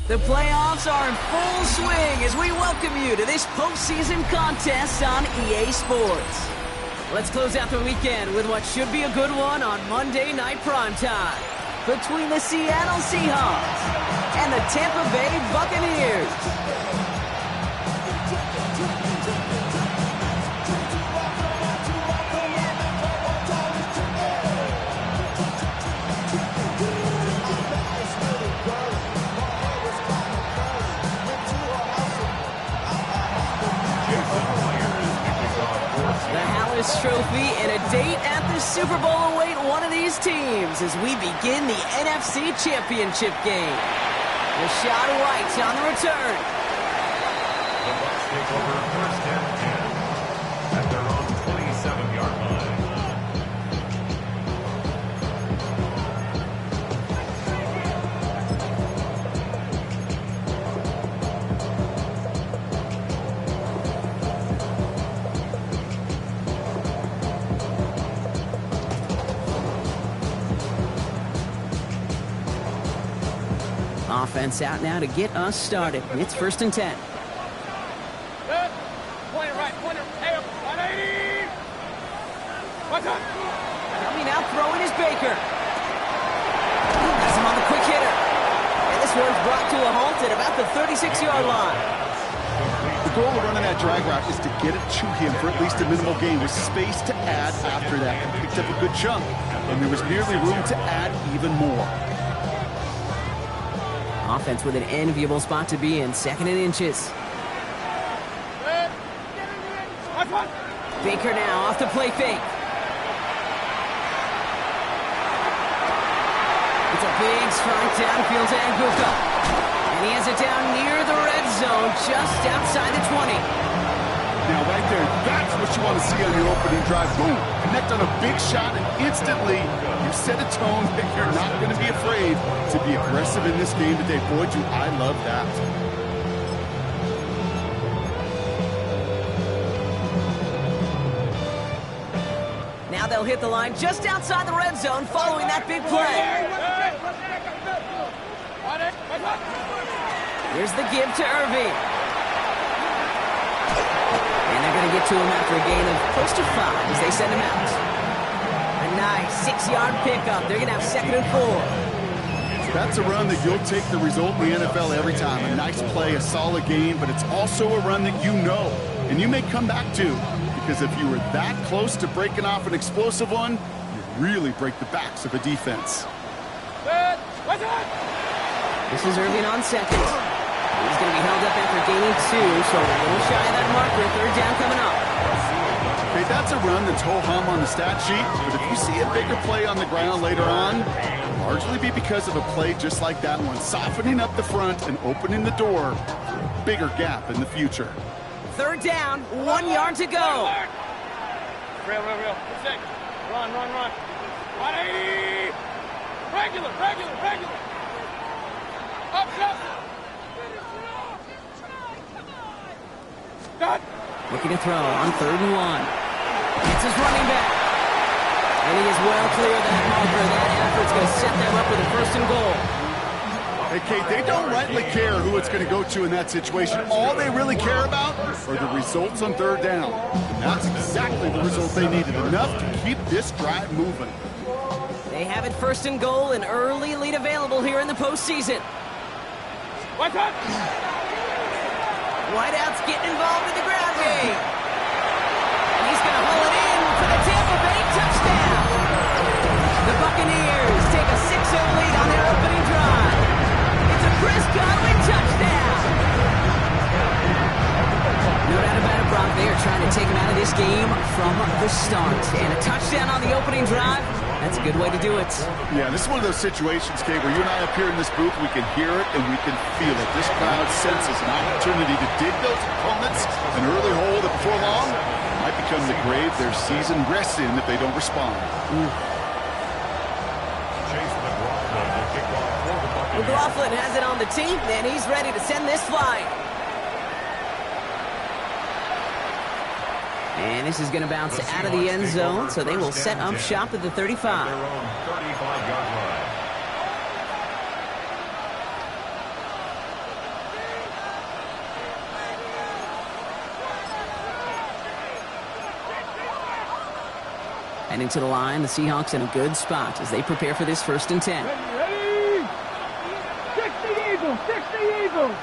The playoffs are in full swing as we welcome you to this postseason contest on EA Sports. Let's close out the weekend with what should be a good one on Monday Night Primetime between the Seattle Seahawks and the Tampa Bay Buccaneers. Trophy and a date at the Super Bowl await one of these teams as we begin the NFC Championship Game. Rashad White's on the return. The Bucs take over first and 10 at their own 27-yard line. Offense out now to get us started. It's first and 10. Pointer right, pointer. Hey, 180. What's up? Coming out throwing is Baker. Has him on the quick hitter. And this one's brought to a halt at about the 36-yard line. The goal of running that drag route is to get it to him for at least a minimal gain with space to add after that. He picked up a good chunk, and there was nearly room to add even more. Offense with an enviable spot to be in, second and inches. Baker now off the play fake. It's a big strike downfield to Anguka. And he has it down near the red zone, just outside the 20. Now right there, that's what you want to see on your opening drive. Boom! Connect on a big shot, and instantly you set a tone that you're not going to be afraid to be aggressive in this game today. Boy, do I love that. Now they'll hit the line just outside the red zone following that big play. Here's the give to Irving. And they're going to get to him after a gain of close to 5 as they send him out. A nice 6-yard pickup. They're going to have second and 4. That's a run that you'll take the result in the NFL every time. A nice play, a solid game, but it's also a run that you know and you may come back to, because if you were that close to breaking off an explosive one, you really break the backs of a defense. This is Irving on second. He's going to be held up after gaining 2, so a little shy of that marker. Third down coming up. Okay, that's a run that's ho-hum on the stat sheet, but if you see a bigger play on the ground later on, it'll largely be because of a play just like that one, softening up the front and opening the door for a bigger gap in the future. Third down, 1 yard to go. Real. Run. 180. Regular. Up. Looking to throw on 3rd and 1. It's his running back. And he is well clear of that marker. That effort's going to set them up with a 1st and goal. Hey, Kate, they don't rightly care who it's going to go to in that situation. All they really care about are the results on 3rd down. And that's exactly the result they needed, enough to keep this drive moving. They have it 1st and goal, an early lead available here in the postseason. What's up? Whiteout's getting involved in the ground game. And he's going to haul it in for the Tampa Bay touchdown. The Buccaneers take a 6-0 lead on their opening drive. It's a Chris Godwin touchdown. No doubt about it, Brock. They are trying to take him out of this game from the start. And a touchdown on the opening drive, That's a good way to do it. Yeah, this is one of those situations, Kate, where you and I up here in this booth, we can hear it and we can feel it. This crowd senses an opportunity to dig those opponents an early hole that before long might become the grave their season rests in if they don't respond. McLaughlin has it on the tee, and he's ready to send this flying. And this is going to bounce out of the end zone, so they will set up shop at the 35. Their own 35-yard line. Heading to the line, the Seahawks in a good spot as they prepare for this 1st and 10. Ready? 60 Eagles, 60 Eagles.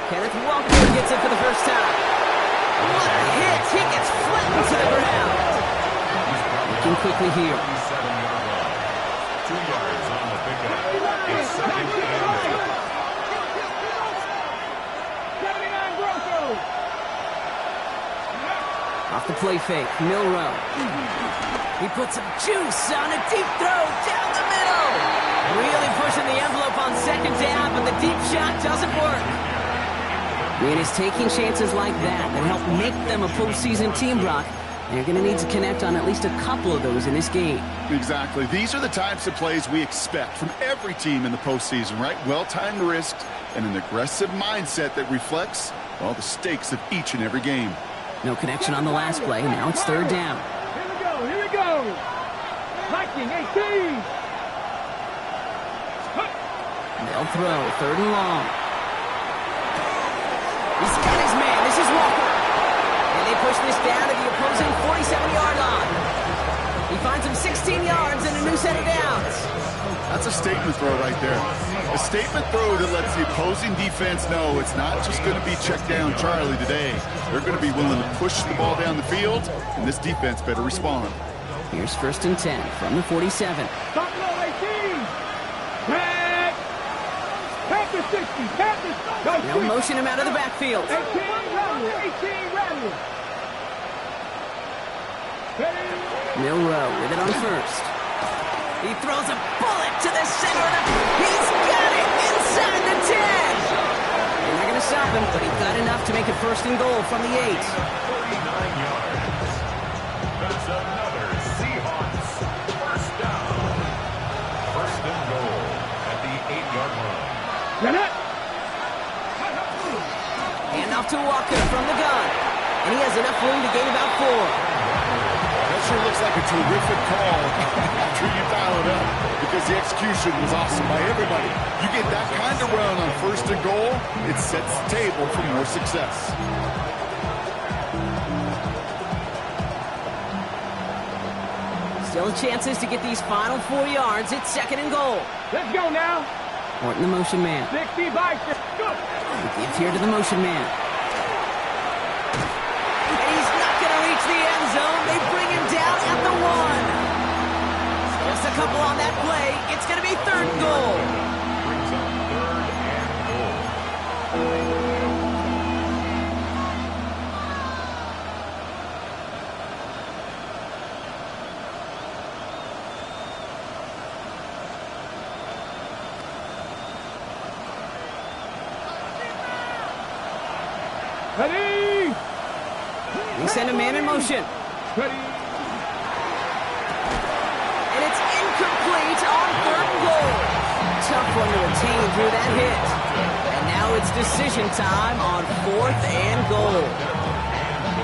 Kenneth Walker gets it for the first time. What a hit! He gets flattened to the ground. Looking quickly here. 37-yard line. 2 yards on the pickup. It's 2nd and 79 Broncos. Off the play fake, Milrow. He puts some juice on a deep throw down the middle. Really pushing the envelope on 2nd down, but the deep shot doesn't work. And it's taking chances like that help make them a postseason team, Brock. They're going to need to connect on at least a couple of those in this game. Exactly. These are the types of plays we expect from every team in the postseason, right? Well-timed risks and an aggressive mindset that reflects, well, the stakes of each and every game. No connection on the last play. Now it's 3rd down. Here we go, here we go. Viking 18. They'll throw 3rd and long. He's got his man. This is Walker. And they push this down to the opposing 47-yard line. He finds him 16 yards and a new set of downs. That's a statement throw right there. A statement throw that lets the opposing defense know it's not just going to be check down Charlie today. They're going to be willing to push the ball down the field, and this defense better respond. Here's 1st and 10 from the 47. Stop low 18. Back. Pack the 60. Pack the 60. They'll motion him out of the backfield. 18 rattle. 18 rattle. Milrow with it on 1st. He throws a bullet to the center. He's got it inside the 10. They're not going to stop him, but he got enough to make it 1st and goal from the 8. 39 yards. That's another Seahawks 1st down. 1st and goal at the 8-yard line. Hand off to Walker from the gun. And he has enough room to gain about 4. That sure looks like a terrific call after you dial it up, because the execution was awesome by everybody. You get that kind of run on 1st and goal, it sets the table for more success. Still chances to get these final 4 yards. It's 2nd and goal. Let's go now. Horton the motion man. 60 Viking. Go. He gives here to the motion man. And he's not going to reach the end zone. They bring him down at the 1. Just a couple on that play. It's going to be 3rd and goal. Brings up 3rd and goal. Ready. We send a man in motion. Ready. And it's incomplete on 3rd and goal. Tough one to retain through that hit. And now it's decision time on 4th and goal.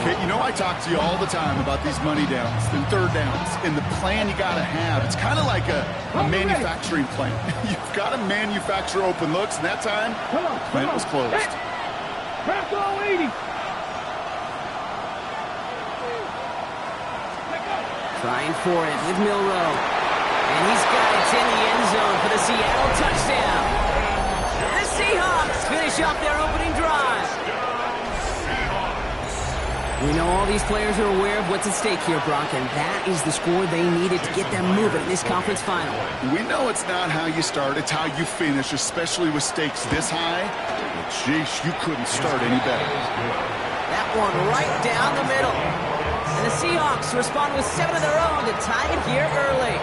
Okay, you know I talk to you all the time about these money downs and 3rd downs and the plan you got to have. It's kind of like a manufacturing plant. You've got to manufacture open looks, and that time, the plant was closed. Press all 80. Trying for it with Milrow. And he's got it in the end zone for the Seattle touchdown. The Seahawks finish off their opening drive. We know all these players are aware of what's at stake here, Brock, and that is the score they needed to get them moving in this conference final. We know it's not how you start, it's how you finish, especially with stakes this high. But jeez, you couldn't start any better. That one right down the middle. And the Seahawks respond with 7 of their own to tie it here early.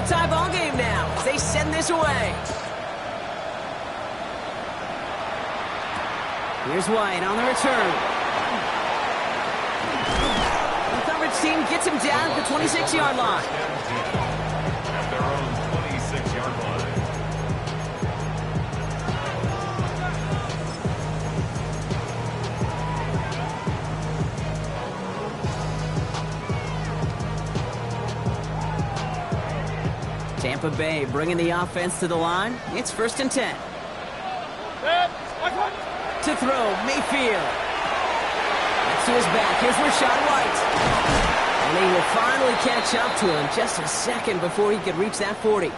Tie ball game now as they send this away. Here's White on the return. The coverage team gets him down at the 26-yard line. At their own 26-yard line. Tampa Bay bringing the offense to the line. It's 1st and 10. To throw, Mayfield. Next to his back, here's Rachaad White. And he will finally catch up to him just a second before he could reach that 40.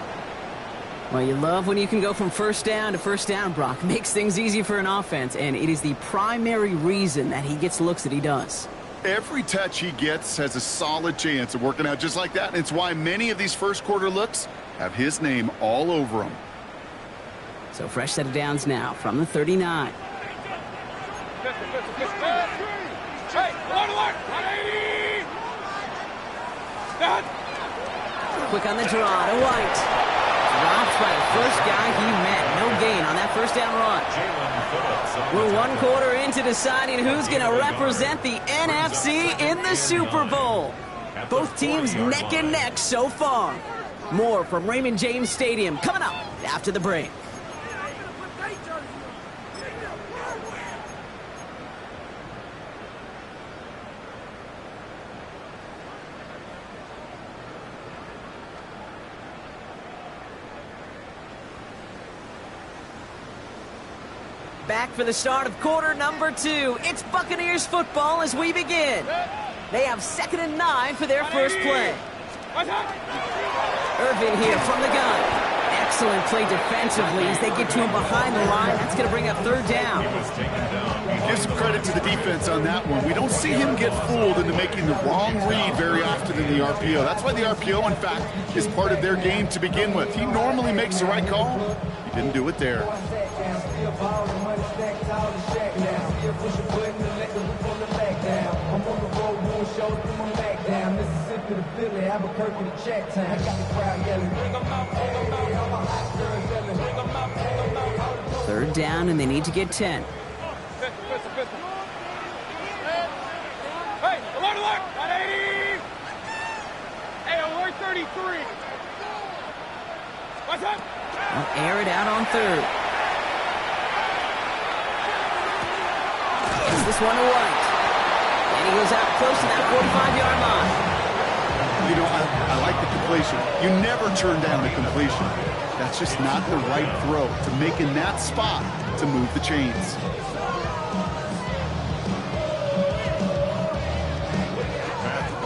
Well, you love when you can go from first down to first down, Brock. Makes things easy for an offense, and it is the primary reason that he gets looks that he does. Every touch he gets has a solid chance of working out just like that, and it's why many of these first quarter looks have his name all over them. So fresh set of downs now from the 39. Quick on the draw to White. Dropped by the first guy he met. No gain on that first down run. We're 1 quarter into deciding who's going to represent the NFC in the Super Bowl. Both teams neck and neck so far. More from Raymond James Stadium coming up after the break. Back for the start of quarter number 2. It's Buccaneers football as we begin. They have 2nd and 9 for their first play. Irvin here from the gun. Excellent play defensively as they get to him behind the line. That's going to bring up 3rd down. Give some credit to the defense on that one. We don't see him get fooled into making the wrong read very often in the RPO. That's why the RPO, in fact, is part of their game to begin with. He normally makes the right call. He didn't do it there. Third down, and they need to get 10. Hey, alert! At 80! Hey, alert 33! What's up? They'll air it out on 3rd. Gets this one to White. And he goes out close to that 45-yard line. You know, I like the completion. You never turn down the completion. That's just not the right throw to make in that spot to move the chains.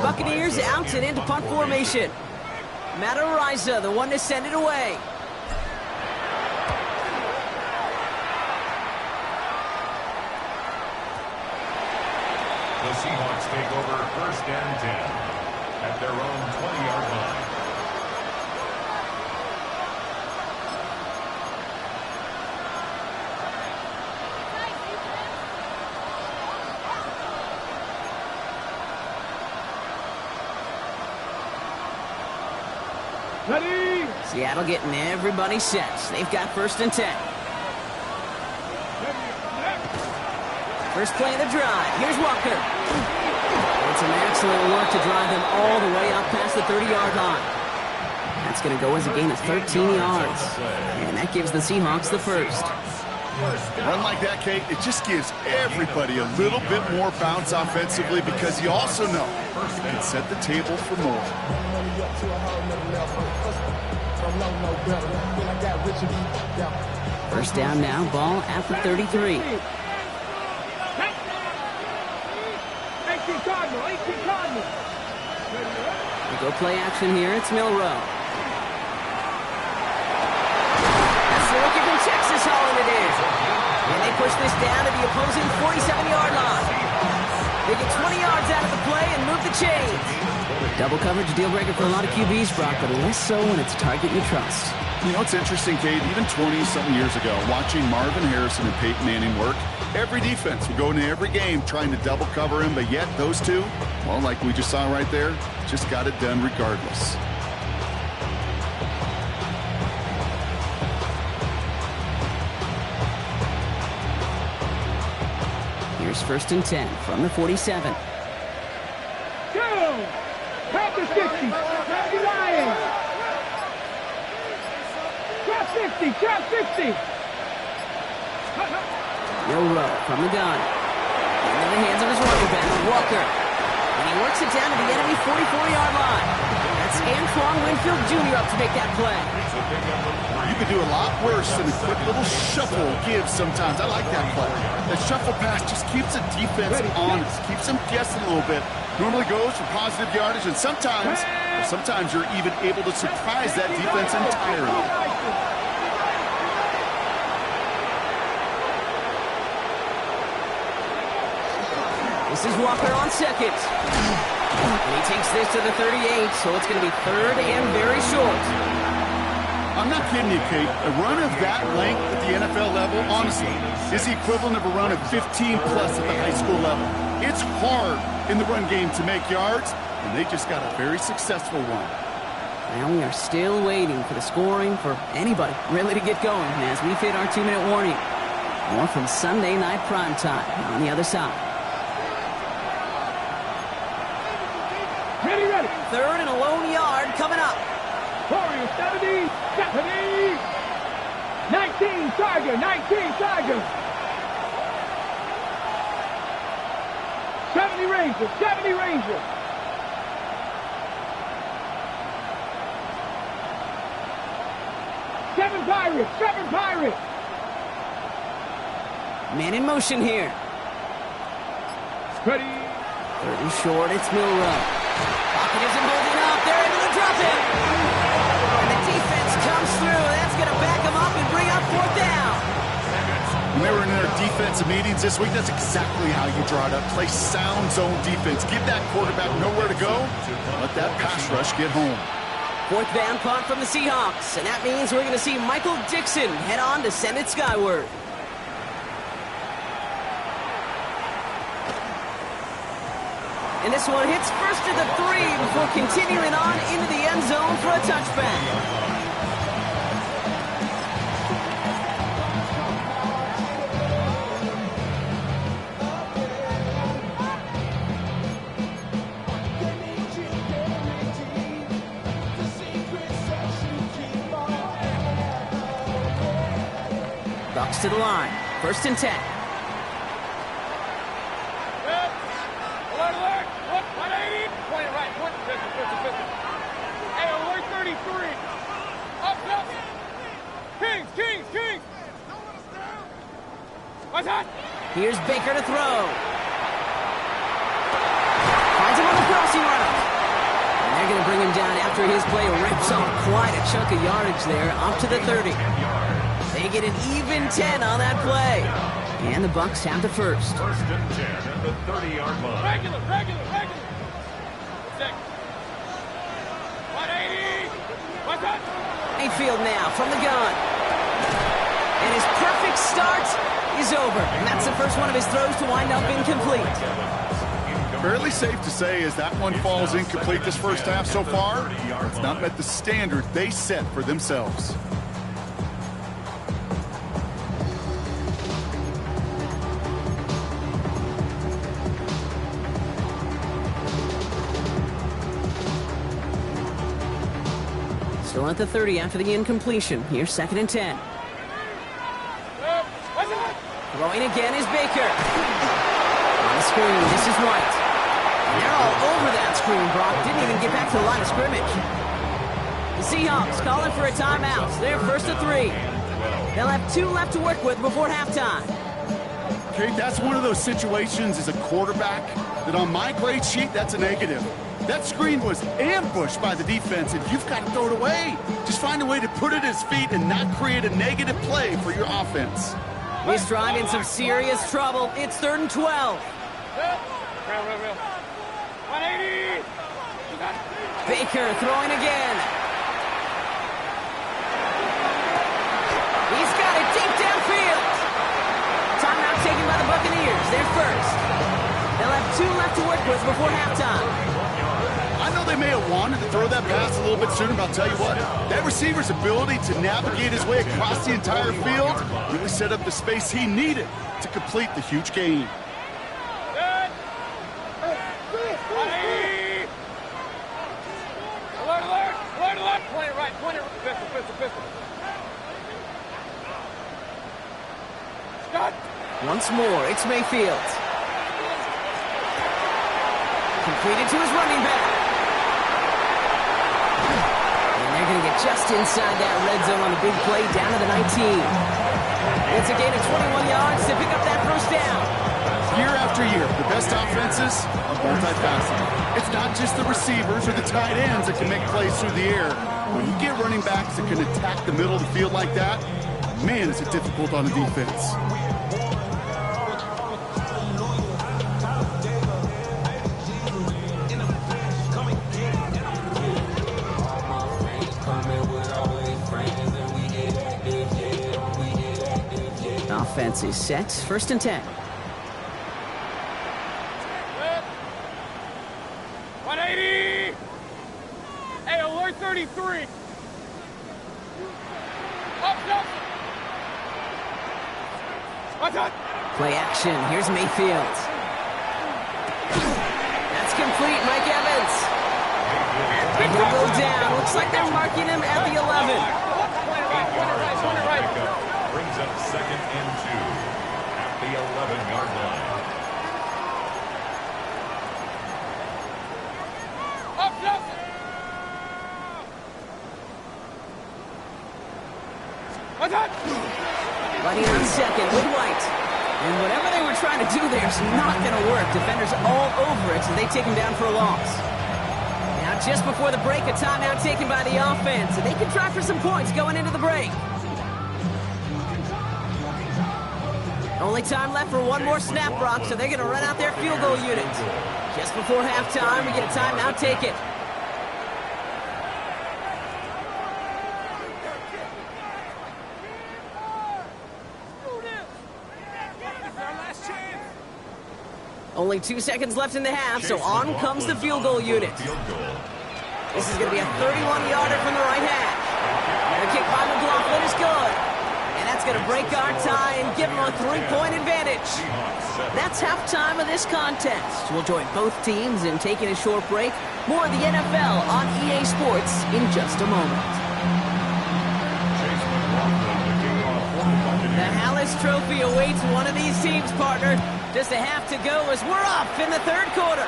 Buccaneers out and into punt formation. Matt Ariza, the one to send it away. The Seahawks take over 1st and 10 at their own 20-yard line. Ready? Seattle getting everybody set. They've got 1st and 10. First play of the drive. Here's Walker. And some excellent work to drive them all the way up past the 30-yard line. That's going to go as a gain of 13 yards. And that gives the Seahawks the first. A run like that, Kate, it just gives everybody a little bit more bounce offensively because you also know it can set the table for more. First down now, ball at the 33. 18 Cardinal. We go play action here. It's Milrow. That's the rookie from Texas hauling it in. And they push this down to the opposing 47-yard line. They get 20 yards out of the play and move the chains. Double coverage, deal breaker for a lot of QBs, Brock, but less so when it's a target you trust. You know, it's interesting, Kate, even 20-something years ago, watching Marvin Harrison and Peyton Manning work, every defense would go into every game trying to double cover him, but yet those two, well, like we just saw right there, just got it done regardless. Here's 1st and 10 from the 47. Go! Back to 60. Back to Lions. Drop 60. Drop 60. Milrow from the gun. Into the hands of his running back, Walker. And he works it down to the enemy 44-yard line. That's Antoine Winfield Jr. up to make that play. You could do a lot worse than a quick little shuffle give sometimes. I like that play. That shuffle pass just keeps the defense honest, keeps them guessing a little bit. Normally goes for positive yardage, and sometimes you're even able to surprise that defense entirely. This is Walker on second. And he takes this to the 38, so it's going to be 3rd and very short. I'm not kidding you, Kate. A run of that length at the NFL level, honestly, is the equivalent of a run of 15-plus at the high school level. It's hard in the run game to make yards, and they just got a very successful one. Now we are still waiting for the scoring for anybody really to get going as we hit our 2-minute warning. More from Sunday night primetime on the other side. Ready, ready. 3rd and a lone yard coming up. Warrior 70. 70. 19 Tiger. 19 Tiger. 70 Rangers. 70 Rangers. Seven Pirates. 7 Pirates. Man in motion here. Ready. 3rd and short. It's Milrow. Pocket isn't holding up. They're able to drop it. And the defense comes through. That's going to back them up and bring up 4th down. When they were in their defensive meetings this week, that's exactly how you draw it up. Play sound zone defense. Give that quarterback nowhere to go. Let that pass rush get home. 4th down punt from the Seahawks. And that means we're going to see Michael Dixon head on to send it skyward. And this one hits first to the 3 before continuing on into the end zone for a touchback. Bucks to the line. 1st and 10. Here's Baker to throw. Finds him on the crossing route. And they're going to bring him down after his play rips off quite a chunk of yardage there, up to the 30. They get an even 10 on that play. And the Bucks have the first. 1st and 10 at the 30-yard line. Regular. 6. 180. What's that? Mayfield now from the gun. And his perfect start is over. And that's the first one of his throws to wind up incomplete. Fairly safe to say as that one falls incomplete this first half so far, it's not met the standard they set for themselves. Still at the 30 after the incompletion. Here's 2nd and 10. Throwing again is Baker. On the screen, this is White. And they're all over that screen, Brock. Didn't even get back to the line of scrimmage. The Seahawks calling for a timeout. They're 1st to 3. They'll have 2 left to work with before halftime. Okay, that's one of those situations as a quarterback that on my grade sheet, that's a negative. That screen was ambushed by the defense, and you've got to throw it away. Just find a way to put it at his feet and not create a negative play for your offense. He's Strong in some serious trouble. It's 3rd and 12. Real. 180. Baker throwing again. He's got it deep downfield. Timeout taken by the Buccaneers. They're first. They'll have 2 left to work with before halftime. I know they may have wanted to throw that pass a little bit sooner, but I'll tell you what, that receiver's ability to navigate his way across the entire field really set up the space he needed to complete the huge gain. Alert. Point it right. Pistol. Scott. Once more, it's Mayfield. Completed to his running back. And they're going to get just inside that red zone on the big play down to the 19. It's a gain of 21 yards to pick up that first down. Year after year, the best offenses are multifaceted. It's not just the receivers or the tight ends that can make plays through the air. When you get running backs that can attack the middle of the field like that, man, is it difficult on the defense. Offense is set. 1st and 10. 180. Hey, alert 33. Up. What's up? Play action. Here's Mayfield. That's complete. Mike Evans. And he'll go down. Looks like they're marking him at the 11. Point it right. Brings up 2nd and 2 at the 11-yard line. Up. What's up? Running on 2nd with White. And whatever they were trying to do there is not going to work. Defenders all over it, so they take him down for a loss. Now, just before the break, a timeout taken by the offense, and they can try for some points going into the break. Only time left for one more snap, Brock, so they're going to run out their field goal unit. Just before halftime, we get a timeout taken. Only 2 seconds left in the half, so on comes the field goal unit. This is going to be a 31-yarder from the right hash. The kick by McLaughlin is good. And that's going to break our tie and give them a 3-point advantage. That's halftime of this contest. We'll join both teams in taking a short break. More of the NFL on EA Sports in just a moment. The Hallis Trophy awaits one of these teams, partner. Just a half to go as we're off in the 3rd quarter.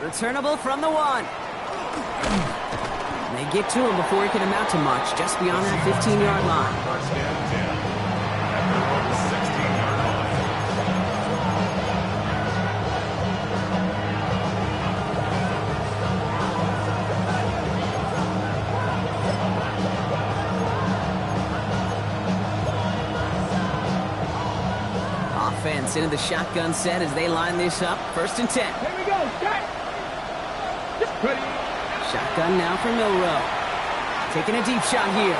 Returnable from the 1. They get to him before he can amount to much, just beyond that 15-yard line. First and 10 at their own 16-yard line. Offense into the shotgun set as they line this up. 1st and 10. Here we go. Shot. Ready. Shotgun now for Milrow. Taking a deep shot here.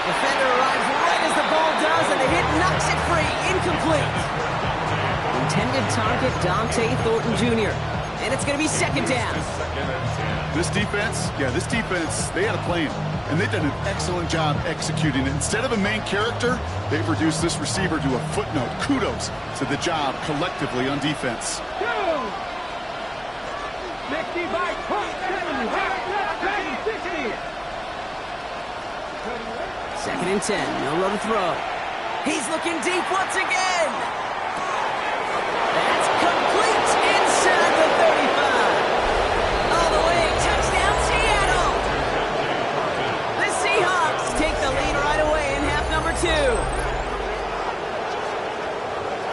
Defender arrives right as the ball does, and the hit knocks it free. Incomplete. Intended target, Dante Thornton Jr. And it's going to be 2nd down. This defense, they had a plan, and they've done an excellent job executing it. Instead of a main character, they've reduced this receiver to a footnote. Kudos to the job collectively on defense. 60 by 70. 2nd and 10. No row to throw. He's looking deep once again. That's complete inside the 35. All the way. Touchdown, Seattle. The Seahawks take the lead right away in half number 2.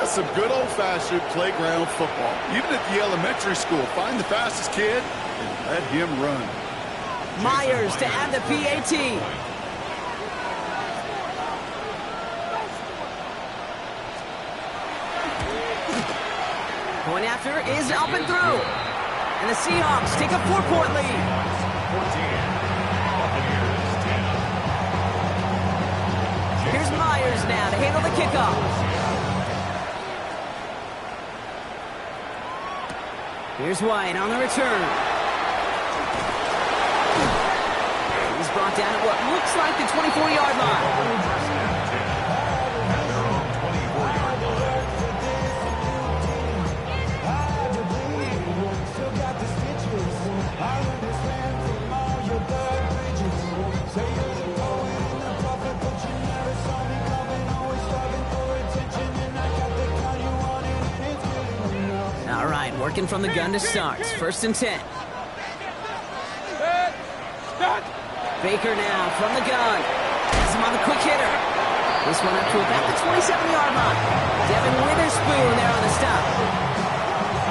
The some good old-fashioned playground football. Even at the elementary school, find the fastest kid and let him run. Myers to add the PAT. Going after is up and through. And the Seahawks take a 4-point lead. 14. Buccaneers 10. Here's Myers now to handle the kickoff. Here's White on the return. He's brought down at what looks like the 24-yard line. First and 10. At their own 24-yard line. All right, working from the gun to start. First and 10. Baker now from the gun. Has him on the quick hitter. This one up to about the 27-yard line. Devin Witherspoon there on the stop.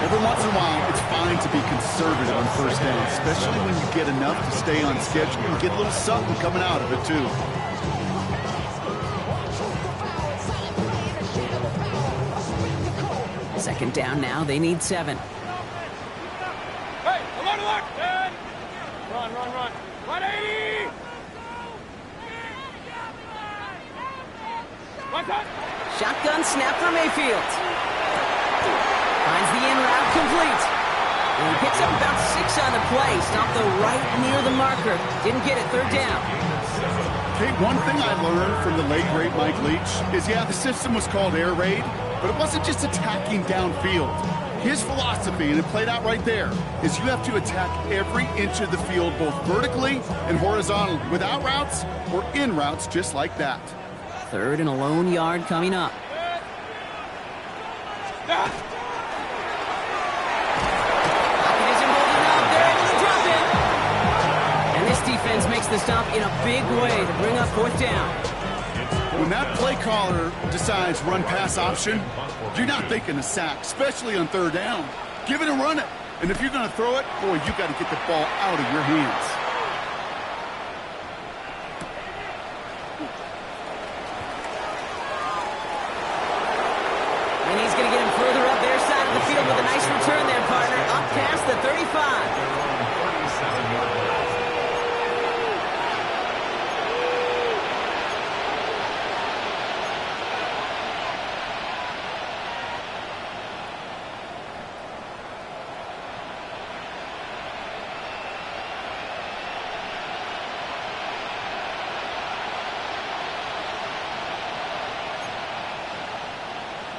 Every once in a while, it's fine to be conservative on first down, especially when you get enough to stay on schedule and get a little something coming out of it, too. Second down now, they need 7. Hey, alert! Run. 180! Shotgun snap for Mayfield. Finds the in route complete. And he picks up about 6 on the play. Stopped the right near the marker. Didn't get it. Third down. Okay, one thing I learned from the late, great Mike Leach is, the system was called air raid, but it wasn't just attacking downfield. His philosophy, and it played out right there, is you have to attack every inch of the field, both vertically and horizontally, without routes or in routes just like that. Third and a lone yard coming up. Pocket isn't holding up. They're able to drop it. And this defense makes the stop in a big way to bring up fourth down. When that play caller decides run-pass option, you're not thinking a sack, especially on third down. Give it and run it. And if you're going to throw it, boy, you got to get the ball out of your hands. And he's going to get him further up their side of the field with a nice return there, partner. Up past the 35. 37-yard line.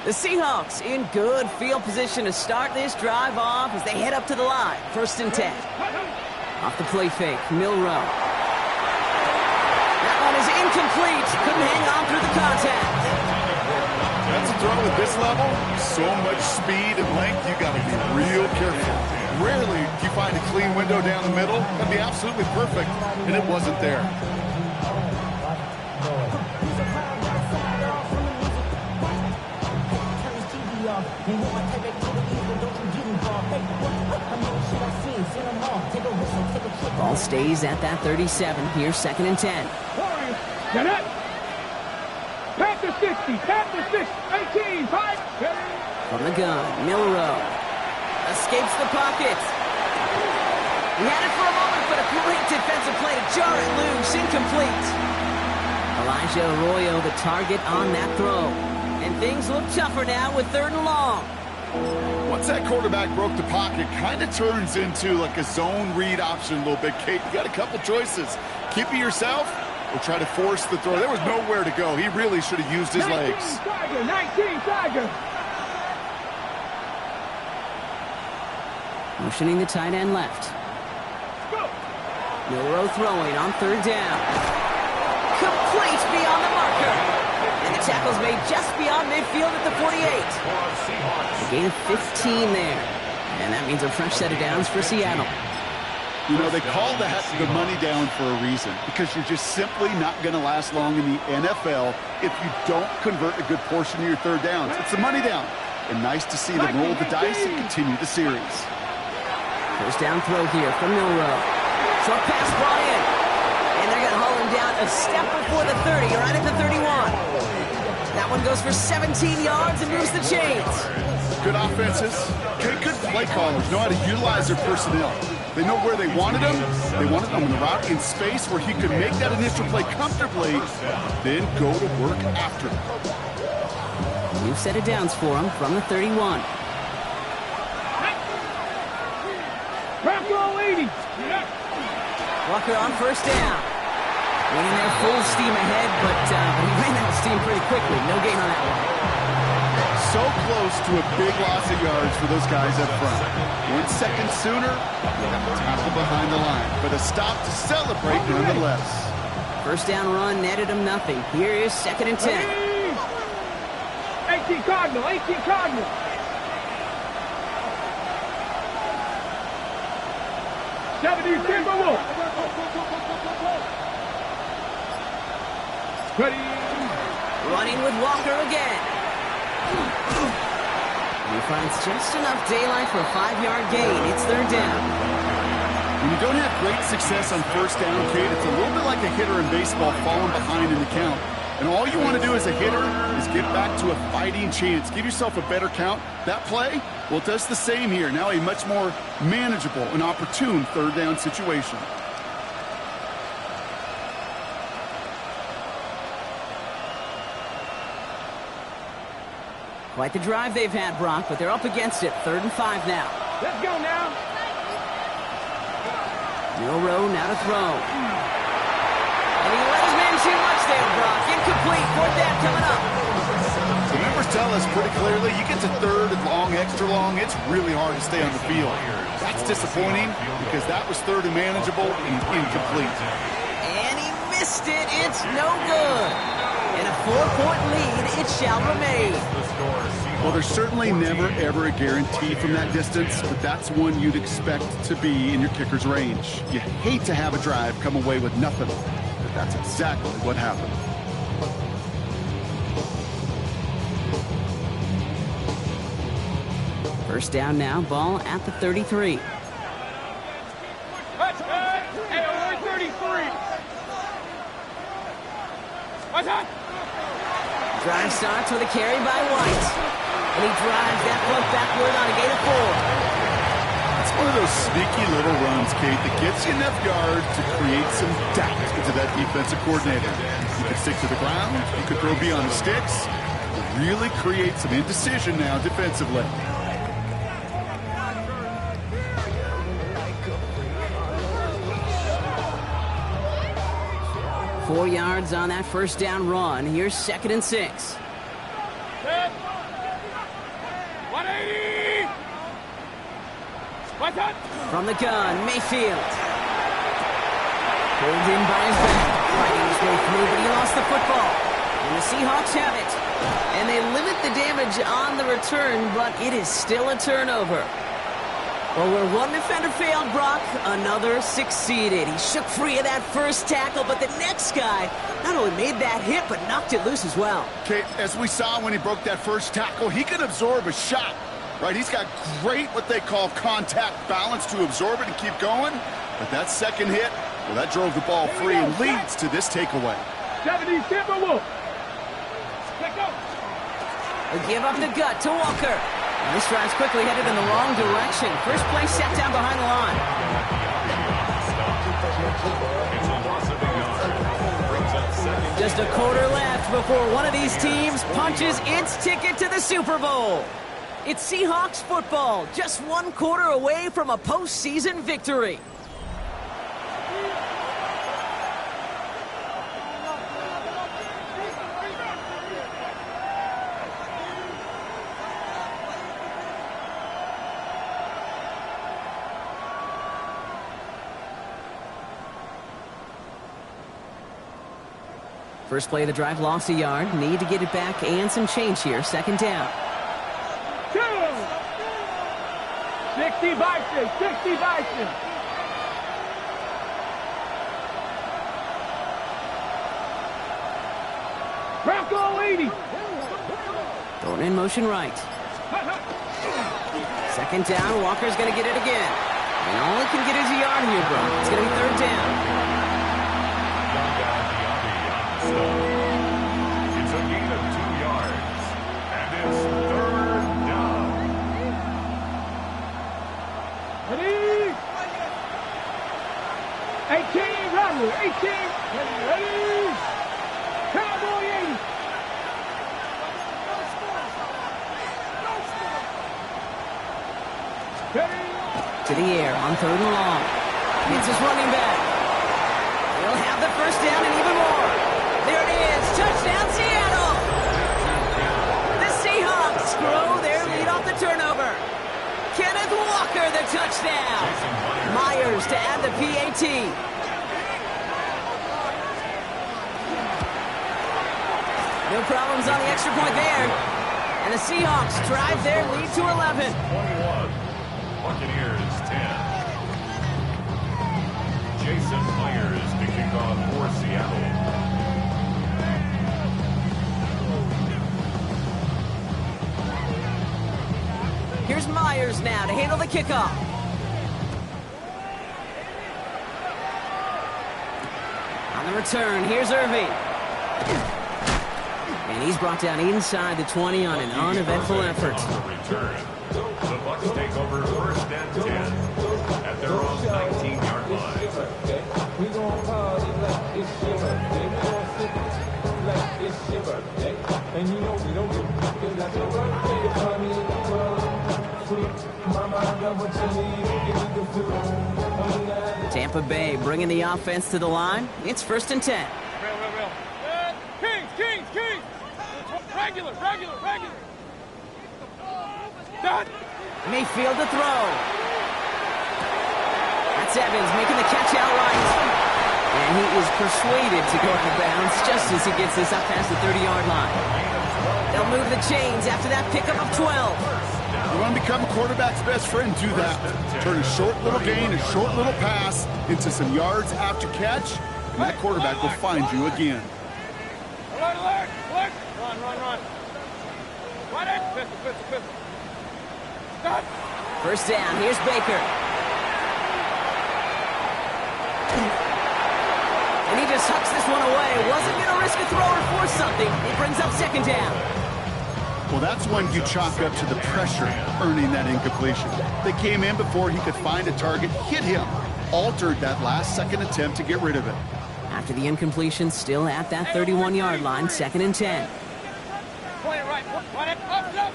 The Seahawks in good field position to start this drive off as they head up to the line. First and 10. Off the play fake, Milrow. That one is incomplete. Couldn't hang on through the contact. That's a throw at this level. So much speed and length, you got to be real careful. Rarely do you find a clean window down the middle. That'd be absolutely perfect, and it wasn't there. Ball stays at that 37. Here's second and 10. Warriors, get it! Panther 60, Panther 6, 18, 5. From the gun, Milrow. Escapes the pocket. He had it for a moment, but a great defensive play to jar it loose. Incomplete. Elijah Arroyo, the target on that throw. And things look tougher now with third and long. Once that quarterback broke the pocket, kind of turns into like a zone read option a little bit, Kate. You got a couple choices. Keep it yourself or try to force the throw. There was nowhere to go. He really should have used his legs. 19 Tiger. Motioning the tight end left. Milrow throwing on third down. Complete beyond the marker. And the tackle's made just beyond midfield at the 48. A gain of 15 there. And that means a fresh set of downs for Seattle. You know, they call that the money down for a reason, because you're just simply not going to last long in the NFL if you don't convert a good portion of your third downs. It's the money down. And nice to see them roll the dice and continue the series. First down throw here from Milroe. Short pass brought in. And they're going to haul him down a step before the 30, right at the 31. That one goes for 17 yards and moves the chains. Good offenses. Good play callers know how to utilize their personnel. They know where they wanted him. They wanted him on the route in space where he could make that initial play comfortably, then go to work after. New set of downs for him from the 31. Walker on first down. Winning there full steam ahead, but he ran out of steam pretty quickly. No gain on that one. So close to a big loss of yards for those guys up front. 1 second sooner, you have a tackle behind the line, but a stop to celebrate nonetheless. First down run netted him nothing. Here is 2nd and 10. 18 Cardinal, 18 Cardinal. Ready. Running with Walker again. He finds just enough daylight for a 5-yard gain. It's 3rd down. When you don't have great success on first down, Kate, it's a little bit like a hitter in baseball falling behind in the count. And all you want to do as a hitter is get back to a fighting chance. Give yourself a better count. That play, well, it does the same here. Now a much more manageable and opportune 3rd down situation. Quite the drive they've had, Brock, but they're up against it. 3rd and 5 now. Let's go now. Milroe now to throw. And he let his man too much there, Brock. Incomplete. 4th down coming up. The numbers tell us pretty clearly, you get to 3rd and long, extra long, it's really hard to stay on the field. That's disappointing because that was 3rd and manageable and incomplete. And he missed it. It's no good. And a 4-point lead, it shall remain. Well, there's certainly never, ever a guarantee from that distance, but that's one you'd expect to be in your kicker's range. You hate to have a drive come away with nothing, but that's exactly what happened. First down now, ball at the 33. Drive starts with a carry by White. And he drives that punt backward on a gain of 4. It's one of those sneaky little runs, Kate, that gets you enough yards to create some doubt into that defensive coordinator. You could stick to the ground, you could throw beyond the sticks, really create some indecision now defensively. Four yards on that first down run. Here's 2nd and 6. 180. From the gun, Mayfield. Pulled in by his back. Fighting his way through, but he lost the football. And the Seahawks have it. And they limit the damage on the return, but it is still a turnover. Well, where one defender failed, Brock, another succeeded. He shook free of that first tackle, but the next guy not only made that hit, but knocked it loose as well. Okay, as we saw when he broke that first tackle, he can absorb a shot, right? He's got great, what they call contact balance to absorb it and keep going. But that second hit, well, that drove the ball free and leads to this takeaway. 70 Timberwolves. They give up the gut to Walker. And this drive's quickly headed in the wrong direction. First play set down behind the line. Just a quarter left before one of these teams punches its ticket to the Super Bowl. It's Seahawks football, just 1 quarter away from a postseason victory. First play of the drive, lost a yard. Need to get it back and some change here. 2nd down. 60 Bison, 60 Bison. Bronco 80. Throwing in motion right. Second down, Walker's going to get it again. And all he can get is a yard here, bro. It's going to be third down. It's a gain of 2 yards. And it's third down. Ready? 18, Robert. 18. Ready? Cowboy 80. To the air on third and long. It's his running back. He'll have the first down and even more. There it is. Touchdown, Seattle. The Seahawks grow their lead off the turnover. Kenneth Walker, the touchdown. Myers to add the PAT. No problems on the extra point there. And the Seahawks drive their lead to 11. 21. Buccaneers 10. Jason Myers to kick off for Seattle. Here's Myers now to handle the kickoff. On the return, here's Irving. And he's brought down inside the 20 on an uneventful effort. On the return, the Bucs take over first and 10 at their own 19-yard line. We gon' party like it's your birthday. We gon' sip like it's your birthday. And you know we don't give it like your birthday. You find me in the club. Sweet mama, I got what you need. Give me the food. Tampa Bay bringing the offense to the line. It's first and 10. Real. Kings. Regular. Done. Mayfield to throw. That's Evans making the catch outright. And he is persuaded to go out of bounds just as he gets this up past the 30-yard line. They'll move the chains after that pickup of 12. You want to become a quarterback's best friend, do that. Turn a short little gain, a short little pass into some yards after catch, and that quarterback will find you again. Alert. Run. Right in. Pistol. Done. First down, here's Baker. And he just hucks this one away. Wasn't going to risk a throw or force something. It brings up second down. Well, that's one you chalk up to the pressure earning that incompletion. They came in before he could find a target, hit him, altered that last-second attempt to get rid of it. After the incompletion, still at that 31-yard line, second and 10. Play it right. Run it. Up.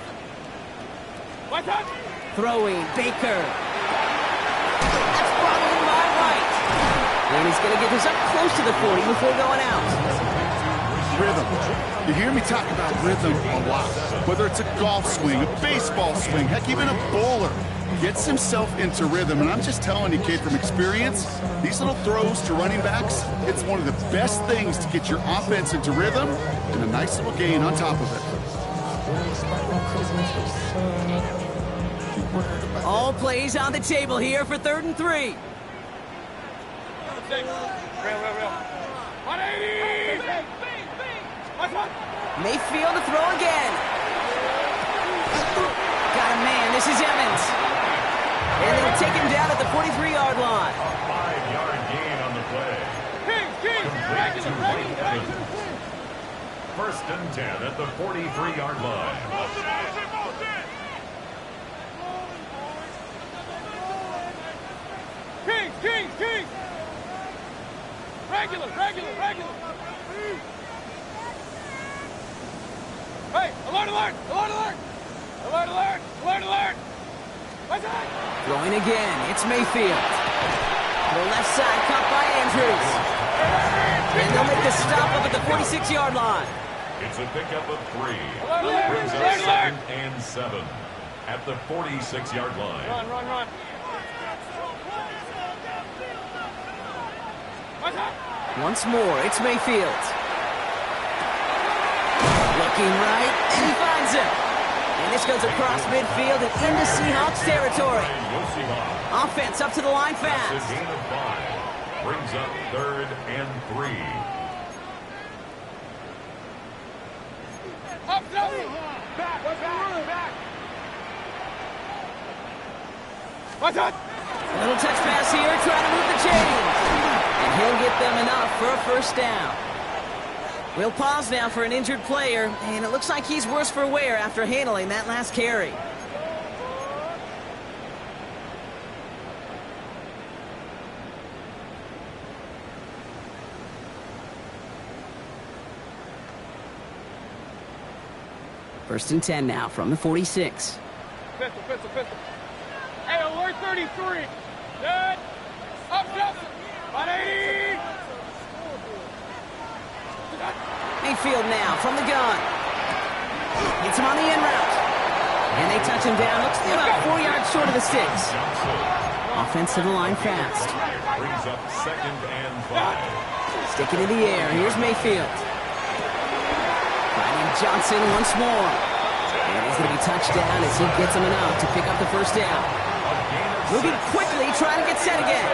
What's up? Throwing, Baker. That's brought in by White. And he's going to get this up close to the 40 before going out. Rhythm. You hear me talk about rhythm a lot. Whether it's a golf swing, a baseball swing, heck, even a bowler. Gets himself into rhythm, and I'm just telling you, kid, from experience, these little throws to running backs, it's one of the best things to get your offense into rhythm and a nice little gain on top of it. All plays on the table here for third and 3. Real. 180. What's up? Mayfield to throw again. Got a man. This is Evans. And they'll take him down at the 43-yard line. A 5-yard gain on the play. Kings. Regular. First and 10 at the 43-yard line. Kings. Regular. Hey, alert. What's that? Throwing again. It's Mayfield. To the left side, caught by Andrews. And they'll make the stop up at the 46-yard line. It's a pickup of 3. Brings up second and 7 at the 46-yard line. Run. What's up? Once more, it's Mayfield. Looking right, and he finds him. And this goes across midfield and into Seahawks territory. Offense up to the line fast. That's a gain of 5. Brings up third and 3. Up, double. Back. Watch out. Little touch pass here, trying to move the chains. And he'll get them enough for a first down. We'll pause now for an injured player, and it looks like he's worse for wear after handling that last carry. First and 10 now from the 46. Pistol. Hey, alert 33. Good. Up, 180. Mayfield now from the gun. Gets him on the in route. And they touch him down. Looks to be about 4 yards short of the sticks. Offense to the line fast. Brings up 2nd and 5. Stick it in the air. Here's Mayfield. Finding Johnson once more. And he's going to be touched down as he gets him enough to pick up the first down. Moving quickly, trying to get set again.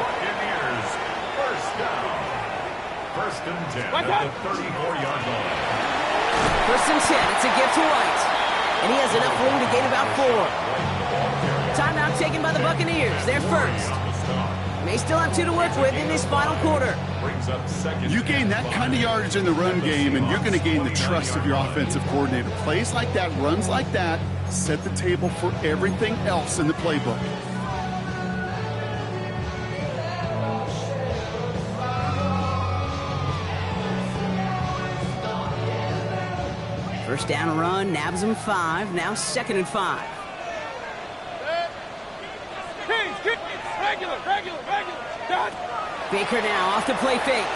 Buccaneers, first down. First and 10 at the 34-yard line. First and 10. It's a gift to White. And he has enough room to gain about 4. Timeout taken by the Buccaneers. They're first. May still have 2 to work with in this final quarter. Brings up 2nd. You gain that kind of yardage in the run game, and you're going to gain the trust of your offensive coordinator. Plays like that, runs like that, set the table for everything else in the playbook. First down run, nabs him 5. Now 2nd and 5. Regular. Done. Baker now off the play fake.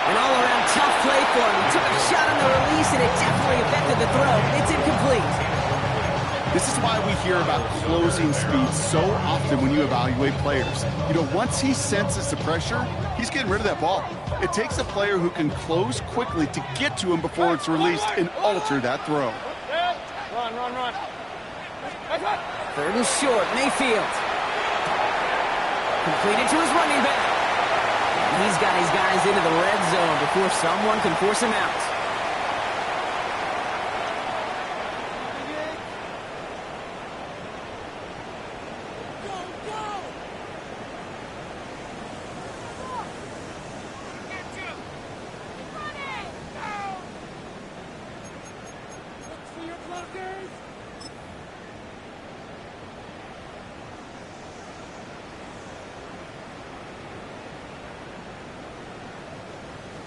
An all-around tough play for him. He took a shot on the release, and it definitely affected the throw. It's incomplete. This is why we hear about closing speed so often when you evaluate players. You know, once he senses the pressure, he's getting rid of that ball. It takes a player who can close quickly to get to him before it's released and alter that throw. Run. 3rd and short, Mayfield. Completed to his running back. And he's got his guys into the red zone before someone can force him out.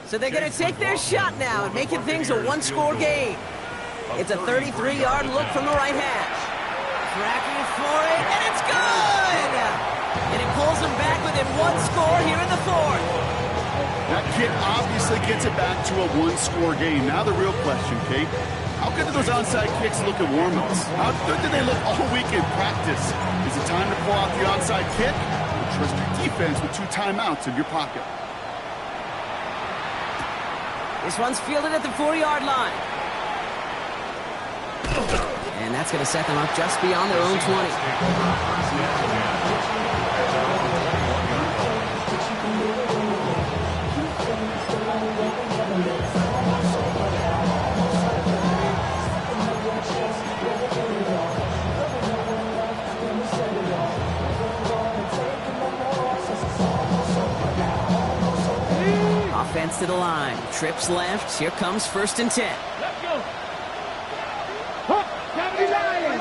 So they're going to take their shot now and making things a one-score game. It's a 33-yard look from the right hash. Tracking for it, and it's good! And it pulls them back within 1 score here in the 4th. That kick obviously gets it back to a one-score game. Now the real question, Kate, how good do those onside kicks look at warm-ups? How good do they look all week in practice? Is it time to pull out the onside kick? Or trust your defense with 2 timeouts in your pocket? This one's fielded at the 4-yard line. And that's going to set them up just beyond their own 20. Offense to the line. Trips left. Here comes 1st and 10. Let's go. Hook. Deputy Lion.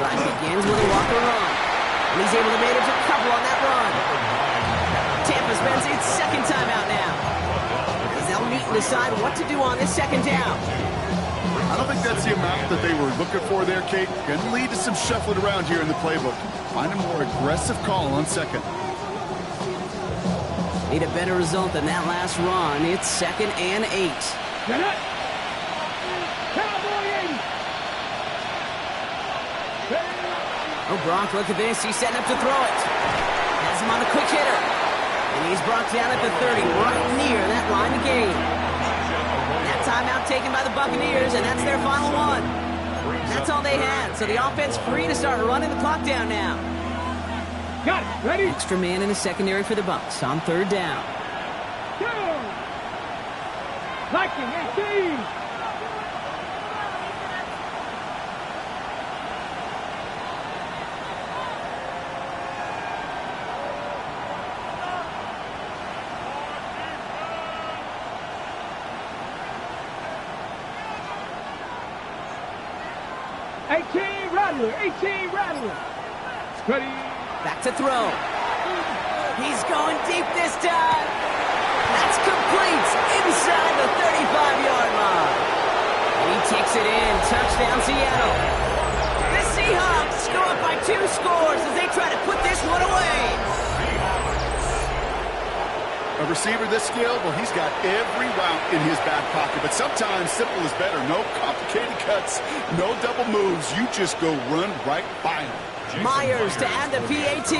Drive begins with a walker run. And he's able to manage a couple on that run. Tampa spends its 2nd timeout now. As they'll meet and decide what to do on this 2nd down. I don't think that's the amount that they were looking for there, Kate. Going to lead to some shuffling around here in the playbook. Find a more aggressive call on 2nd. Need a better result than that last run. It's 2nd and 8. Cowboy 80. Oh, Brock, look at this. He's setting up to throw it. Has him on a quick hitter. And he's brought down at the 30, right near that line of game. That timeout taken by the Buccaneers, and that's their final one. That's all they had, so the offense free to start running the clock down now. Got it. Ready? Extra man in the secondary for the Bucs on 3rd down. Go. Liking 18. Rattler, 18 Rattler. Steady. Back to throw. He's going deep this time. That's complete inside the 35-yard line. And he takes it in. Touchdown, Seattle. The Seahawks go up by 2 scores as they try to put this one away. A receiver this skilled, well, he's got every route in his back pocket, but sometimes simple is better. No complicated cuts, no double moves. You just go run right by him. Myers to add the PAT.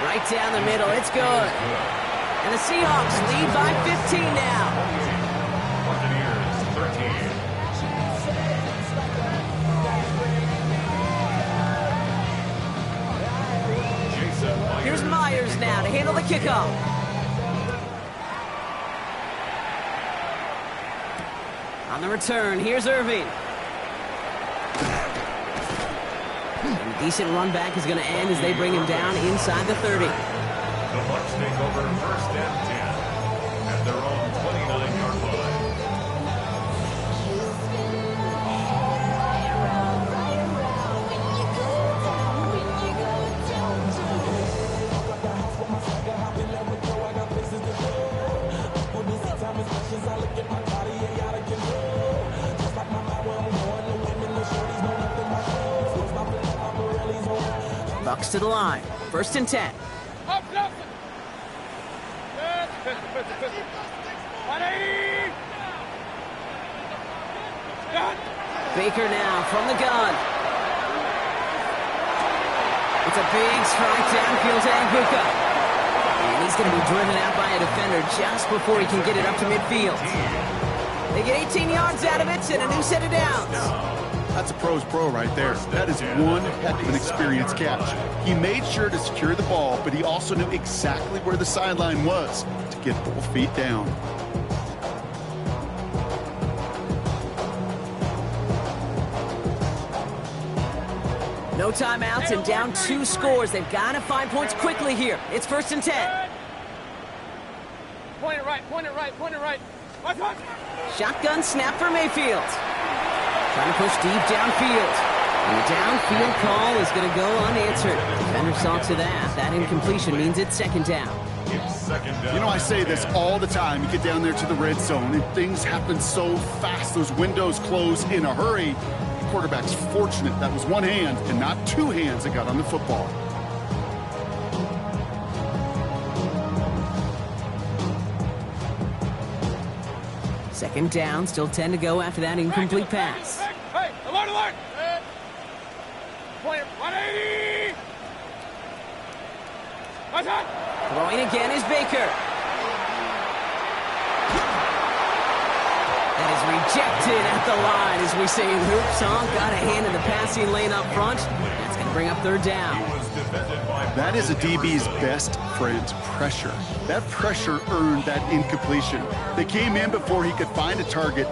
Right down the middle, it's good. And the Seahawks lead by 15 now. Buccaneers 13. Here's Myers now to handle the kickoff. On the return, here's Irving. And a decent run back is going to end as they bring him down inside the 30. The Bucs take over 1st and 10 at their own 29-yard line. Bucs to the line. 1st and 10. Up, Nelson. 180. Baker now from the gun. It's a big strike downfield to Anguka. And he's going to be driven out by a defender just before he can get it up to midfield. They get 18 yards out of it and a new set of downs. That's a pro's pro right there. That is one heck of an experienced catch. He made sure to secure the ball, but he also knew exactly where the sideline was to get both feet down. No timeouts and down 2 scores. They've got to find points quickly here. It's 1st and 10. Point it right, point it right, point it right. Shotgun snap for Mayfield. Trying to push deep downfield. And the downfield call is going to go unanswered. Defender saw to that. That incompletion means it's 2nd down. It's 2nd down. You know, I say this all the time. You get down there to the red zone, and things happen so fast. Those windows close in a hurry. The quarterback's fortunate that was one hand and not 2 hands that got on the football. Second down, still 10 to go after that incomplete pass. Hey, alert, alert! Point 180! What's that? Throwing again is Baker. That is rejected at the line, as we say in Hoop Song. Got a hand in the passing lane up front. That's going to bring up 3rd down. That is a DB's best friend, pressure. That pressure earned that incompletion. They came in before he could find a target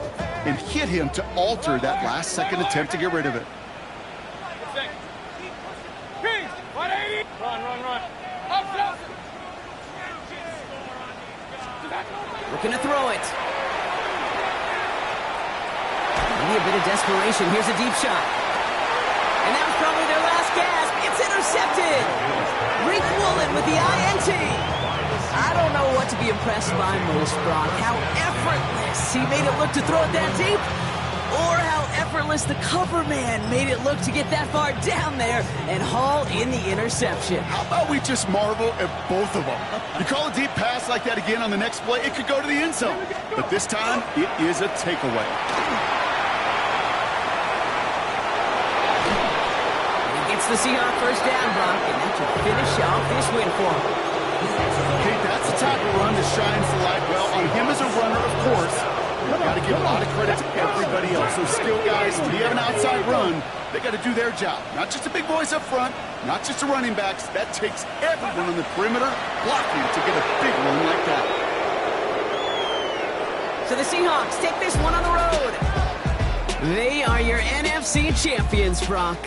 and hit him to alter that last-second attempt to get rid of it. Run. Looking to throw it. Maybe a bit of desperation. Here's a deep shot. And that was probably their last gasp. It's intercepted. Rick Woolen with the INT. I don't know what to be impressed by most, Brock. How effortless he made it look to throw it that deep, or how effortless the cover man made it look to get that far down there and haul in the interception. How about we just marvel at both of them? You call a deep pass like that again on the next play, it could go to the end zone. But this time, it is a takeaway. It's the Seahawks 1st down, Brock, and that should finish off this win for him. Okay, that's a tackle run that shines the light. Well, on him as a runner, of course, you've got to give a lot of credit to everybody else. Those skill guys, when you have an outside run, they got to do their job. Not just the big boys up front, not just the running backs. That takes everyone on the perimeter blocking to get a big run like that. So the Seahawks take this one on the road. They are your NFC champions, Brock.